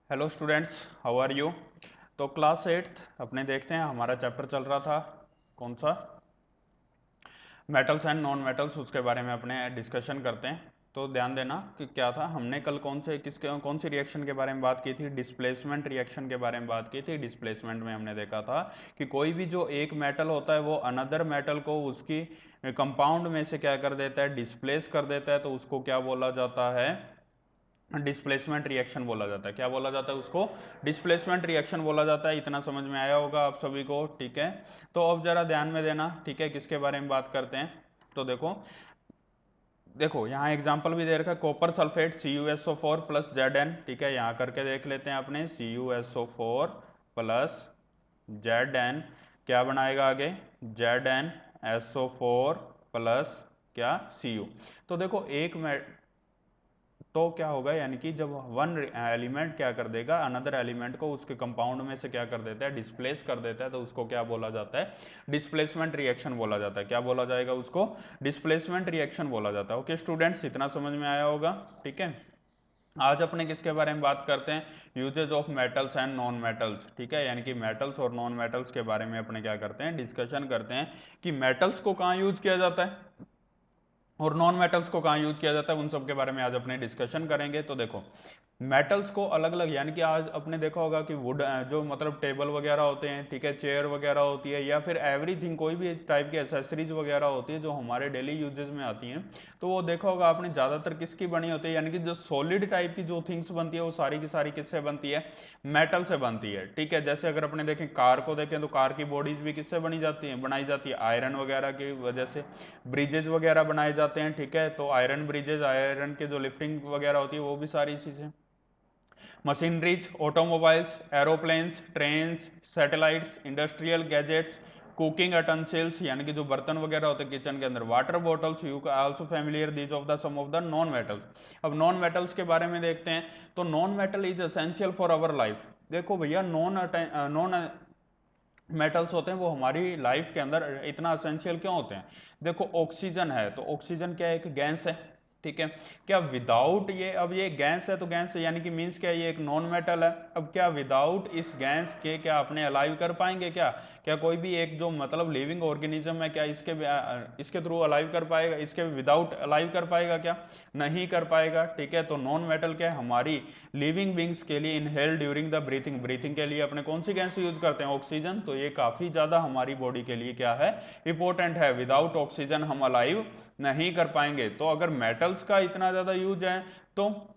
Hello students, how are you. तो class 8 अपने देखते हैं, हमारा चैप्टर चल रहा था कौन सा, मेटल्स एंड नॉन मेटल्स, उसके बारे में अपने डिस्कशन करते हैं। तो ध्यान देना कि क्या था, हमने कल कौन सी रिएक्शन के बारे में बात की थी, डिस्प्लेसमेंट रिएक्शन के बारे में बात की थी। डिस्प्लेसमेंट में हमने देखा था कि कोई भी जो एक मेटल होता है वो अनदर मेटल को उसकी कंपाउंड में से क्या कर देता है, डिस्प्लेस कर देता है, तो उसको क्या बोला जाता है, डिस्प्लेसमेंट रिएक्शन बोला जाता है। क्या बोला जाता है उसको, डिस्प्लेसमेंट रिएक्शन बोला जाता है। इतना समझ में आया होगा आप सभी को, ठीक है। तो अब जरा ध्यान में देना, ठीक है, किसके बारे में बात करते हैं। तो देखो देखो यहाँ एग्जांपल भी दे रखा है, copper sulphate CuSO4 plus Zn, ठीक है। यहाँ करके देख लेते हैं अपने, CuSO4 प्लस Zn क्या बनाएगा आगे, ZnSO4 प्लस क्या, Cu। तो देखो तो क्या होगा, यानी कि जब वन एलिमेंट क्या कर देगा, अनदर एलिमेंट को उसके कंपाउंड में से क्या कर देता है, डिस्प्लेस कर देता है, तो उसको क्या बोला जाता है, डिस्प्लेसमेंट रिएक्शन बोला जाता है। क्या बोला जाएगा उसको, डिस्प्लेसमेंट रिएक्शन बोला जाता है। ओके स्टूडेंट्स, इतना समझ में आया होगा, ठीक है। आज अपने किसके बारे में बात करते हैं, uses of metals and non metals, ठीक है। यानी कि मेटल्स और नॉन मेटल्स के बारे में अपने क्या करते हैं, डिस्कशन करते हैं कि मेटल्स को कहाँ यूज किया जाता है और नॉन मेटल्स को कहाँ यूज किया जाता है, उन सब के बारे में आज अपने डिस्कशन करेंगे। तो देखो मेटल्स को अलग अलग, यानी कि आज अपने देखा होगा कि वुड जो मतलब टेबल वगैरह होते हैं, ठीक है, चेयर वगैरह होती है, या फिर एवरीथिंग कोई भी टाइप की एसेसरीज वगैरह होती है जो हमारे डेली यूजेस में आती हैं, तो वो देखा होगा आपने ज़्यादातर किसकी बनी होती है, यानी कि जो सॉलिड टाइप की जो थिंग्स बनती है वो सारी की सारी किससे बनती है, मेटल से बनती है, ठीक है। जैसे अगर अपने देखें कार को देखें तो कार की बॉडीज भी किससे बनी जाती है, बनाई जाती है आयरन वगैरह की वजह से। ब्रिजेज वगैरह बनाए जाते हैं, ठीक है, तो आयरन ब्रिजेज, आयरन के जो लिफ्टिंग वगैरह होती है वो भी सारी इसी से। Machineries, automobiles, aeroplanes, trains, satellites, industrial gadgets, cooking utensils, यानी कि जो बर्तन वगैरह होते हैं किचन के अंदर, water bottles, you also familiar these of the some of the non metals. अब नॉन मेटल्स के बारे में देखते हैं। तो non metal is essential for our life. देखो भैया, नॉन मेटल्स होते हैं वो हमारी लाइफ के अंदर इतना असेंशियल क्यों होते हैं। देखो ऑक्सीजन है, तो ऑक्सीजन क्या है, एक गैस है, ठीक है। क्या विदाउट ये, अब ये गैस है तो गैस है, यानी कि मीन्स क्या, ये एक नॉन मेटल है। अब क्या विदाउट इस गैस के क्या अपने अलाइव कर पाएंगे, क्या क्या कोई भी एक जो मतलब लिविंग ऑर्गेनिज्म है, क्या इसके थ्रू अलाइव कर पाएगा, इसके विदाउट अलाइव कर पाएगा, क्या नहीं कर पाएगा, ठीक है। तो नॉन मेटल क्या है, हमारी लिविंग बींग्स के लिए inhale during the breathing, breathing के लिए अपने कौन सी गैस यूज करते हैं, ऑक्सीजन। तो ये काफी ज्यादा हमारी बॉडी के लिए क्या है, इंपॉर्टेंट है। विदाउट ऑक्सीजन हम अलाइव नहीं कर पाएंगे। तो अगर मेटल्स का इतना ज्यादा यूज है तो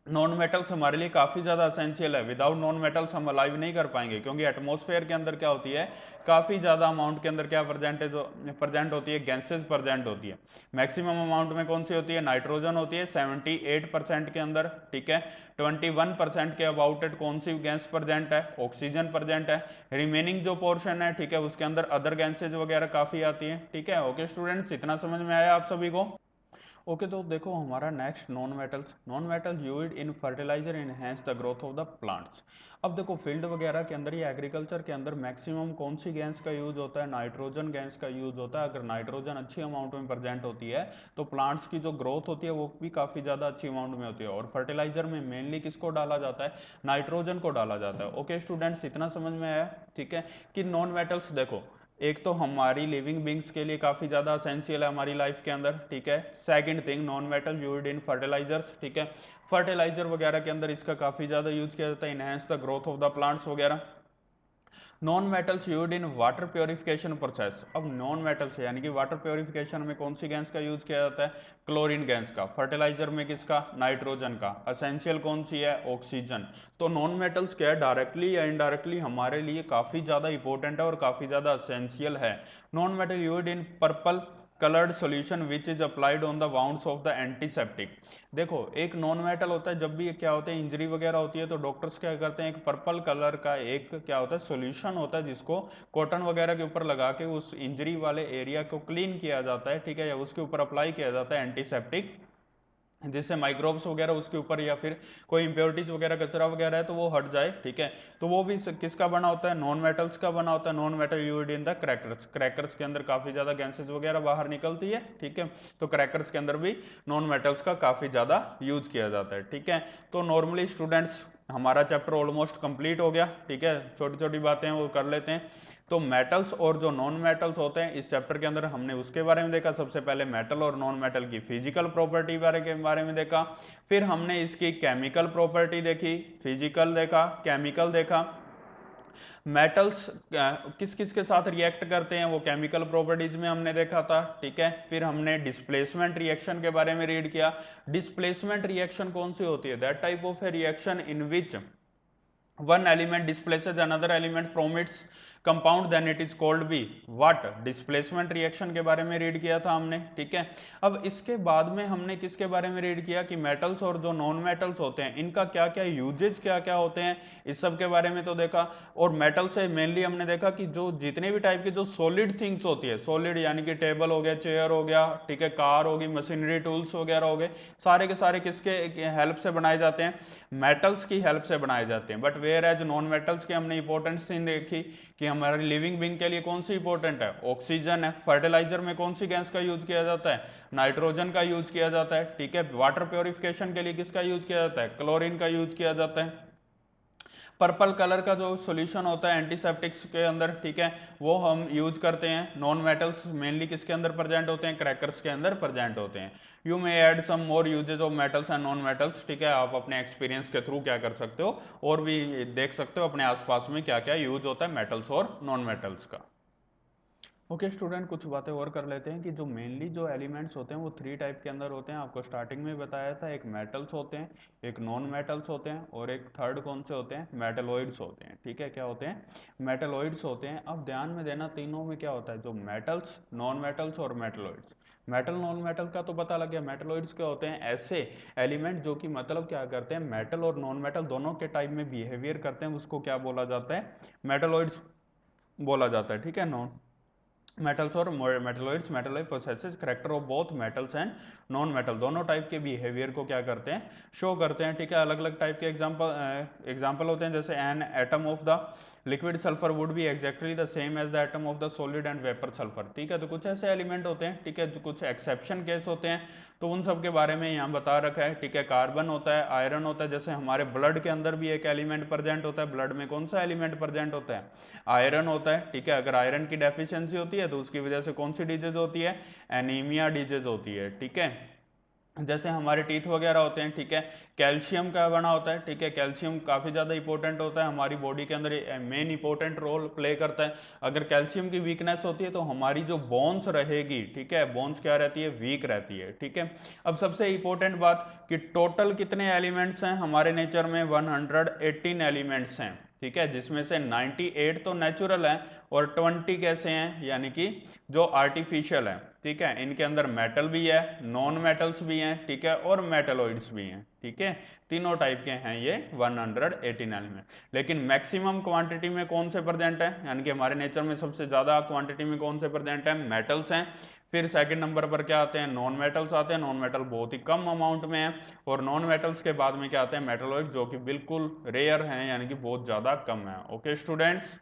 नॉन मेटल्स हमारे लिए काफी ज्यादा असेंशियल है। विदाउट नॉन मेटल्स हम अलाइव नहीं कर पाएंगे, क्योंकि एटमॉस्फेयर के अंदर क्या होती है, काफी ज्यादा अमाउंट के अंदर क्या प्रेजेंट होती है, गैसेज प्रेजेंट होती है। मैक्सिमम अमाउंट में कौन सी होती है, नाइट्रोजन होती है 78% के अंदर, ठीक है। 21% के अबाउट इट कौन सी गैस प्रेजेंट है, ऑक्सीजन प्रेजेंट है। रिमेनिंग जो पोर्शन है, ठीक है, उसके अंदर अदर गैसेज वगैरह काफी आती है, ठीक है। ओके स्टूडेंट्स, इतना समझ में आया आप सभी को। ओके तो देखो हमारा next, non metals used in fertilizer enhance the growth of the plants. अब देखो फील्ड वगैरह के अंदर या एग्रीकल्चर के अंदर मैक्सिमम कौन सी गैस का यूज होता है, नाइट्रोजन गैस का यूज होता है। अगर नाइट्रोजन अच्छी अमाउंट में प्रेजेंट होती है तो प्लांट्स की जो ग्रोथ होती है वो भी काफ़ी ज़्यादा अच्छी अमाउंट में होती है। और फर्टिलाइजर में मेनली किसको डाला जाता है, नाइट्रोजन को डाला जाता है। ओके स्टूडेंट्स, इतना समझ में आया, ठीक है। कि नॉन मेटल्स देखो, एक तो हमारी लिविंग बींग्स के लिए काफ़ी ज़्यादा असेंशियल है हमारी लाइफ के अंदर, ठीक है। Second thing, non metal used in fertilizers, ठीक है। फर्टिलाइजर वगैरह के अंदर इसका काफ़ी ज़्यादा यूज किया जाता है, enhance the growth of the plants वगैरह। Non metals used in water purification process. अब नॉन मेटल्स यानी कि वाटर प्योरिफिकेशन में कौन सी गैस का यूज किया जाता है, क्लोरीन गैस का। फर्टिलाइजर में किसका, नाइट्रोजन का। असेंशियल कौन सी है, ऑक्सीजन। तो नॉन मेटल्स क्या है, डायरेक्टली या इनडायरेक्टली हमारे लिए काफ़ी ज़्यादा इंपॉर्टेंट है और काफ़ी ज़्यादा असेंशियल है। Non metal used in purple coloured solution which is applied on the wounds of the antiseptic. देखो एक नॉन मेटल होता है, जब भी क्या होता है, इंजरी वगैरह होती है तो डॉक्टर्स क्या करते हैं, एक पर्पल कलर का एक क्या होता है, सॉल्यूशन होता है, जिसको कॉटन वगैरह के ऊपर लगा के उस इंजरी वाले एरिया को क्लीन किया जाता है, ठीक है, या उसके ऊपर अप्लाई किया जाता है एंटीसेप्टिक, जिससे माइक्रोब्स वगैरह उसके ऊपर या फिर कोई इंप्योरिटीज वगैरह कचरा वगैरह है तो वो हट जाए, ठीक है। तो वो भी किसका बना होता है, नॉन मेटल्स का बना होता है। Non metal used in the crackers, crackers के अंदर काफ़ी ज़्यादा गैसेज वगैरह बाहर निकलती है, ठीक है। तो क्रैकर्स के अंदर भी नॉन मेटल्स का काफ़ी ज़्यादा यूज किया जाता है, ठीक है। तो नॉर्मली स्टूडेंट्स हमारा चैप्टर ऑलमोस्ट कंप्लीट हो गया, ठीक है, छोटी छोटी बातें वो कर लेते हैं। तो मेटल्स और जो नॉन मेटल्स होते हैं इस चैप्टर के अंदर हमने उसके बारे में देखा। सबसे पहले मेटल और नॉन मेटल की फिजिकल प्रॉपर्टी के बारे में देखा, फिर हमने इसकी केमिकल प्रॉपर्टी देखी, फिजिकल देखा, केमिकल देखा। मेटल्स किस किस के साथ रिएक्ट करते हैं वो केमिकल प्रॉपर्टीज में हमने देखा था, ठीक है। फिर हमने डिस्प्लेसमेंट रिएक्शन के बारे में रीड किया। डिस्प्लेसमेंट रिएक्शन कौन सी होती है? That type of a reaction in which one element displaces another element from its compound then it is called भी what? डिस्प्लेसमेंट रिएक्शन के बारे में रीड किया था हमने, ठीक है। अब इसके बाद में हमने किसके बारे में रीड किया कि मेटल्स और जो नॉन मेटल्स होते हैं इनका क्या क्या यूजेज क्या क्या होते हैं, इस सब के बारे में तो देखा। और मेटल से मेनली हमने देखा कि जो जितने भी टाइप की जो सॉलिड थिंग्स होती है, सॉलिड यानी कि टेबल हो गया, चेयर हो गया, ठीक है, कार होगी, मशीनरी टूल्स वगैरह हो गए, सारे के सारे किसके हेल्प से बनाए जाते हैं? मेटल्स की हेल्प से बनाए जाते हैं। But where as non metals की हमने इंपॉर्टेंस देखी कि हमारे लिविंग बीइंग के लिए कौन सी इंपॉर्टेंट है? ऑक्सीजन है। फर्टिलाइजर में कौन सी गैस का यूज किया जाता है? नाइट्रोजन का यूज किया जाता है, ठीक है। वाटर प्योरिफिकेशन के लिए किसका यूज किया जाता है? क्लोरीन का यूज किया जाता है। पर्पल कलर का जो सॉल्यूशन होता है एंटीसेप्टिक्स के अंदर, ठीक है, वो हम यूज करते हैं। नॉन मेटल्स मेनली किसके अंदर प्रेजेंट होते हैं? क्रैकर्स के अंदर प्रेजेंट होते हैं। You may add some more uses of metals and non metals, ठीक है, आप अपने एक्सपीरियंस के थ्रू क्या कर सकते हो और भी देख सकते हो अपने आसपास में क्या क्या यूज होता है मेटल्स और नॉन मेटल्स का। ओके स्टूडेंट, कुछ बातें और कर लेते हैं कि जो मेनली जो एलिमेंट्स होते हैं वो थ्री टाइप के अंदर होते हैं। आपको स्टार्टिंग में बताया था, एक मेटल्स होते हैं, एक नॉन मेटल्स होते हैं और एक थर्ड कौन से होते हैं? मेटलॉइड्स होते हैं, ठीक है। क्या होते हैं? मेटलॉइड्स होते हैं। अब ध्यान में देना तीनों में क्या होता है, जो मेटल्स, नॉन मेटल्स और मेटलॉइड्स। मेटल नॉन मेटल का तो पता लग गया। मेटलॉइड्स क्या होते हैं? ऐसे एलिमेंट जो कि मतलब क्या करते हैं, मेटल और नॉन मेटल दोनों के टाइप में बिहेवियर करते हैं, उसको क्या बोला जाता है? मेटलॉइड्स बोला जाता है, ठीक है। नॉन मेटल्स और metalloids, metalloid processes character of both metals and non metal, दोनों टाइप के बिहेवियर को क्या करते हैं? शो करते हैं, ठीक है। अलग अलग टाइप के एग्जांपल होते हैं, जैसे an atom of the liquid sulphur would be exactly the same as the atom of the solid and vapour sulphur, ठीक है। तो कुछ ऐसे एलिमेंट होते हैं, ठीक है, जो कुछ एक्सेप्शन केस होते हैं, तो उन सब के बारे में यहाँ बता रखा है, ठीक है। कार्बन होता है, आयरन होता है, जैसे हमारे ब्लड के अंदर भी एक एलिमेंट प्रेजेंट होता है। ब्लड में कौन सा एलिमेंट प्रेजेंट होता है? आयरन होता है, ठीक है। अगर आयरन की डेफिशिएंसी होती है तो उसकी वजह से कौन सी डिजीज होती है? एनीमिया डिजीज होती है, ठीक है। जैसे हमारे टीथ वगैरह होते हैं, ठीक है, कैल्शियम का बना होता है, ठीक है। कैल्शियम काफ़ी ज़्यादा इंपॉर्टेंट होता है हमारी बॉडी के अंदर, मेन इंपॉर्टेंट रोल प्ले करता है। अगर कैल्शियम की वीकनेस होती है तो हमारी जो बोन्स रहेगी, ठीक है, बोन्स क्या रहती है? वीक रहती है, ठीक है। अब सबसे इंपॉर्टेंट बात कि टोटल कितने एलिमेंट्स हैं हमारे नेचर में? 118 एलिमेंट्स हैं, ठीक है, जिसमें से 98 तो नेचुरल है और 20 कैसे हैं, यानी कि जो आर्टिफिशियल है, ठीक है। इनके अंदर मेटल भी है, नॉन मेटल्स भी हैं, ठीक है, और मेटलॉइड्स भी हैं, ठीक है। तीनों टाइप के हैं ये 118 एलिमेंट। लेकिन मैक्सिमम क्वांटिटी में कौन से प्रेजेंट है, यानी कि हमारे नेचर में सबसे ज्यादा क्वांटिटी में कौन से प्रेजेंट है? मेटल्स हैं। फिर सेकंड नंबर पर क्या आते हैं? नॉन मेटल्स आते हैं। नॉन मेटल बहुत ही कम अमाउंट में है। और नॉन मेटल्स के बाद में क्या आते हैं? मेटलॉइड, जो कि बिल्कुल रेयर हैं, यानी कि बहुत ज्यादा कम है। ओके स्टूडेंट्स,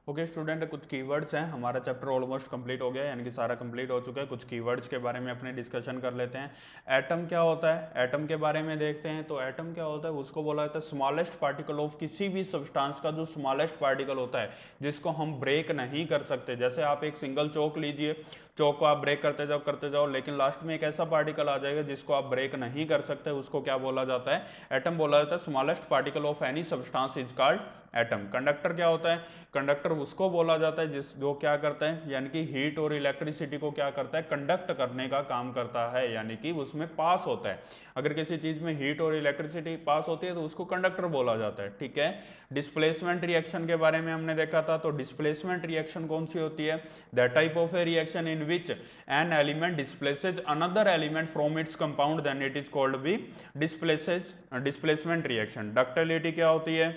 ओके स्टूडेंट, कुछ कीवर्ड्स हैं। हमारा चैप्टर ऑलमोस्ट कंप्लीट हो गया, यानी कि सारा कंप्लीट हो चुका है। कुछ कीवर्ड्स के बारे में अपने डिस्कशन कर लेते हैं। एटम क्या होता है? एटम के बारे में देखते हैं। तो एटम क्या होता है? उसको बोला जाता है स्मॉलेस्ट पार्टिकल ऑफ किसी भी सब्सटेंस का जो स्मॉलेस्ट पार्टिकल होता है, जिसको हम ब्रेक नहीं कर सकते। जैसे आप एक सिंगल चौक लीजिए, चौक को आप ब्रेक करते जाओ, लेकिन लास्ट में एक ऐसा पार्टिकल आ जाएगा जिसको आप ब्रेक नहीं कर सकते, उसको क्या बोला जाता है? एटम बोला जाता है। Smallest particle of any substance is called atom. Conductor क्या होता है? कंडक्टर उसको बोला जाता है जिस जो क्या करता है, यानी कि हीट और इलेक्ट्रिसिटी को क्या करता है? कंडक्ट करने का काम करता है, यानी कि उसमें पास होता है। अगर किसी चीज में हीट और इलेक्ट्रिसिटी पास होती है तो उसको कंडक्टर बोला जाता है, ठीक है। डिस्प्लेसमेंट रिएक्शन के बारे में हमने देखा था। तो डिस्प्लेसमेंट रिएक्शन कौन सी होती है? That type of a reaction in which an element displaces another element from its compound, then it is called be displacement reaction. Ductility क्या होती है?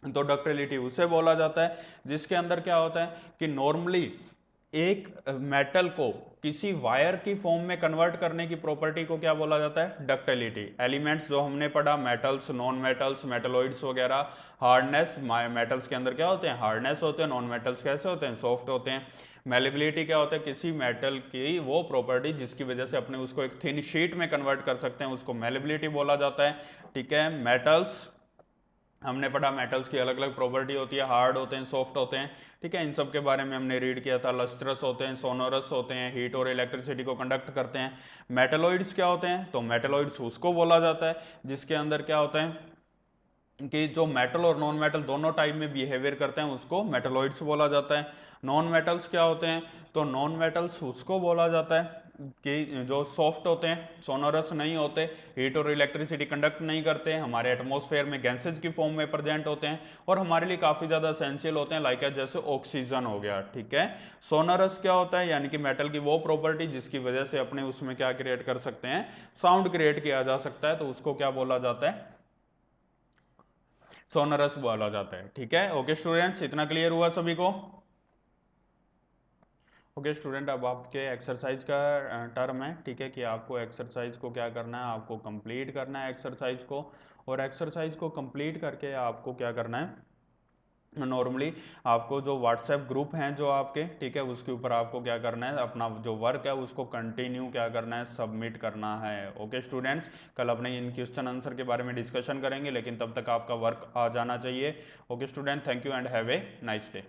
तो डक्टिलिटी उसे बोला जाता है जिसके अंदर क्या होता है कि नॉर्मली एक मेटल को किसी वायर की फॉर्म में कन्वर्ट करने की प्रॉपर्टी को क्या बोला जाता है? डक्टिलिटी। एलिमेंट्स जो हमने पढ़ा, मेटल्स, नॉन मेटल्स, मेटलॉइड्स वगैरह, हार्डनेस, मेटल्स के अंदर क्या होते हैं? हार्डनेस होते हैं। नॉन मेटल्स कैसे होते हैं? सॉफ्ट होते हैं। मेलेबिलिटी क्या होता है? किसी मेटल की वो प्रॉपर्टी जिसकी वजह से अपने उसको एक थिन शीट में कन्वर्ट कर सकते हैं, उसको मेलेबिलिटी बोला जाता है, ठीक है। मेटल्स हमने पढ़ा मेटल्स की अलग अलग प्रॉपर्टी होती है, हार्ड होते हैं, सॉफ्ट होते हैं, ठीक है, इन सब के बारे में हमने रीड किया था। लस्ट्रस होते हैं, सोनोरस होते हैं, हीट और इलेक्ट्रिसिटी को कंडक्ट करते हैं। मेटलॉइड्स क्या होते हैं? तो मेटलॉइड्स उसको बोला जाता है जिसके अंदर क्या होता है कि जो मेटल और नॉन मेटल दोनों टाइप में बिहेवियर करते हैं, उसको मेटलॉइड्स बोला जाता है। नॉन मेटल्स क्या होते हैं? तो नॉन मेटल्स उसको बोला जाता है कि जो सॉफ्ट होते हैं, सोनोरस नहीं होते, हीट और इलेक्ट्रिसिटी कंडक्ट नहीं करते, हमारे एटमॉस्फेयर में गैसेज की फॉर्म में प्रेजेंट होते हैं और हमारे लिए काफ़ी ज़्यादा एसेंशियल होते हैं, लाइक जैसे ऑक्सीजन हो गया, ठीक है। सोनोरस क्या होता है? यानी कि मेटल की वो प्रॉपर्टी जिसकी वजह से अपने उसमें क्या क्रिएट कर सकते हैं, साउंड क्रिएट किया जा सकता है, तो उसको क्या बोला जाता है? सोनरस बोला जाता है, ठीक है। ओके स्टूडेंट्स, इतना क्लियर हुआ सभी को? ओके स्टूडेंट, अब आपके एक्सरसाइज का टर्म है, ठीक है, कि आपको एक्सरसाइज को क्या करना है, आपको कंप्लीट करना है एक्सरसाइज को। और एक्सरसाइज को कंप्लीट करके आपको क्या करना है, नॉर्मली आपको जो व्हाट्सएप ग्रुप हैं जो आपके, ठीक है, उसके ऊपर आपको क्या करना है, अपना जो वर्क है उसको कंटिन्यू क्या करना है, सबमिट करना है। ओके स्टूडेंट्स, कल अपने इन क्वेश्चन आंसर के बारे में डिस्कशन करेंगे, लेकिन तब तक आपका वर्क आ जाना चाहिए। Okay student, thank you and have a nice day.